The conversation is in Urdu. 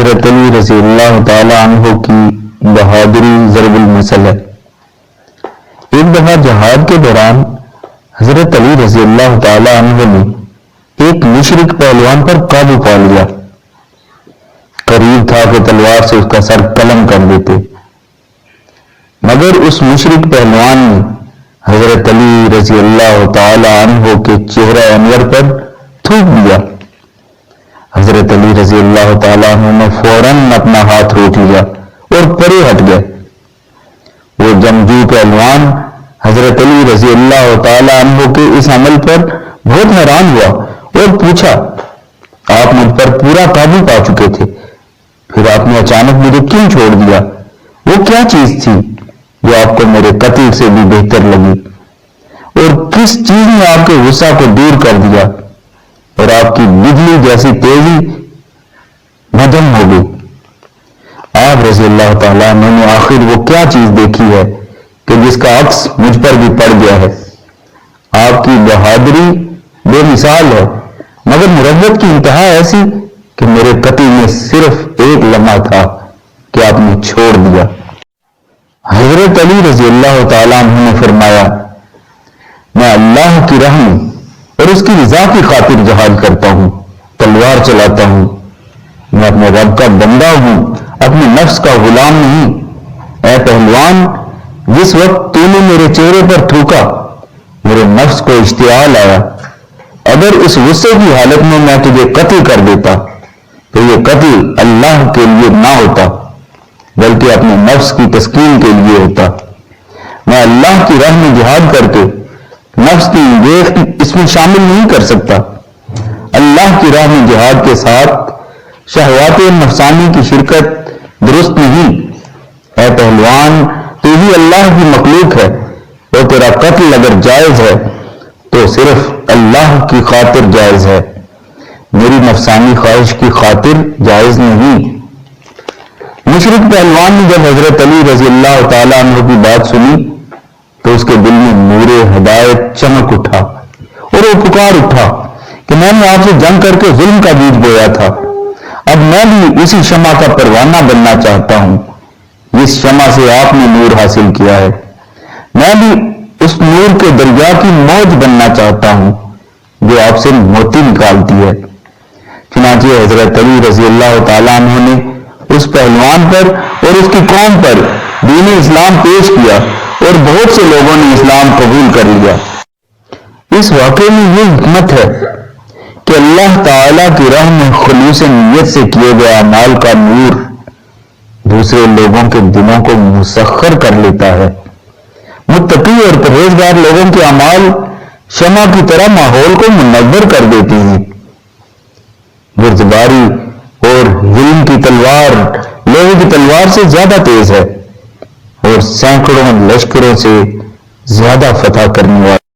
حضرت علی رضی اللہ تعالی عنہ کی بہادری ضرب المثل ہے۔ ایک دفعہ جہاد کے دوران حضرت علی رضی اللہ تعالی عنہ نے ایک مشرک پہلوان پر قابو پا لیا۔ قریب تھا کہ تلوار سے اس کا سر قلم کر دیتے، مگر اس مشرک پہلوان نے حضرت علی رضی اللہ تعالی عنہ کے چہرہ انور پر تھوک دیا۔ حضرت علی رضی اللہ تعالی عنہ نے فوراً اپنا ہاتھ روک لیا اور پرے ہٹ گئے۔ وہ جنگجو پہلوان حضرت علی رضی اللہ تعالی عنہ کے اس عمل پر بہت حیران ہوا اور پوچھا، آپ مجھ پر پورا قابو پا چکے تھے، پھر آپ نے اچانک مجھے کیوں چھوڑ دیا؟ وہ کیا چیز تھی جو آپ کو میرے قتل سے بھی بہتر لگی؟ اور کس چیز نے آپ کے غصہ کو دور کر دیا اور آپ کی بجلی جیسی تیزی مدھم ہو گئی؟ آپ رضی اللہ تعالیٰ عنہ نے آخر وہ کیا چیز دیکھی ہے کہ جس کا عکس مجھ پر بھی پڑ گیا ہے؟ آپ کی بہادری بے مثال ہے، مگر مروت کی انتہا ایسی کہ میرے قتل میں صرف ایک لمحہ تھا کہ آپ نے چھوڑ دیا۔ حضرت علی رضی اللہ تعالیٰ عنہ نے فرمایا، میں اللہ کی راہ میں اور اس کی رضا کی خاطر جہاد کرتا ہوں، تلوار چلاتا ہوں۔ میں اپنے رب کا بندہ ہوں، اپنے نفس کا غلام نہیں۔ اے پہلوان، جس وقت تو نے میرے چہرے پر تھوکا میرے نفس کو اشتعال آیا۔ اگر اس غصے کی حالت میں میں تجھے قتل کر دیتا تو یہ قتل اللہ کے لیے نہ ہوتا بلکہ اپنے نفس کی تسکین کے لیے ہوتا۔ میں اللہ کی راہ میں جہاد کر کے نفس کی انگیخت اس میں شامل نہیں کر سکتا۔ اللہ کی راہ میں جہاد کے ساتھ شہوات نفسانی کی شرکت درست نہیں۔ اے پہلوان، تو ہی اللہ کی مخلوق ہے اور تیرا قتل اگر جائز ہے تو صرف اللہ کی خاطر جائز ہے، میری نفسانی خواہش کی خاطر جائز نہیں۔ مشرک پہلوان نے جب حضرت علی رضی اللہ تعالیٰ عنہ کی بات سنی تو اس کے دل میں نور ہدایت چمک اٹھا اور وہ پکار اٹھا کہ میں نے آپ سے جنگ کر کے ظلم کا بیج بویا تھا، اب میں بھی اسی شمع کا پروانہ بننا چاہتا ہوں جس شمع سے آپ نے نور حاصل کیا ہے۔ میں بھی اس نور کے دریا کی موج بننا چاہتا ہوں جو آپ سے موتی نکالتی ہے۔ چنانچہ حضرت علی رضی اللہ تعالیٰ عنہ نے اس پہلوان پر اور اس کی قوم پر دین اسلام پیش کیا اور بہت سے لوگوں نے اسلام قبول کر لیا۔ اس واقعے میں یہ حکمت ہے کہ اللہ تعالیٰ کی راہ میں خلوص نیت سے کیے گئے اعمال کا نور دوسرے لوگوں کے دلوں کو مسخر کر لیتا ہے۔ متقی اور پرہیزگار لوگوں کے اعمال شمع کی طرح ماحول کو منور کر دیتی ہیں۔ بردباری اور ظلم کی تلوار لوہے کی تلوار سے زیادہ تیز ہے اور سینکڑوں لشکروں سے زیادہ فتح کرنے والی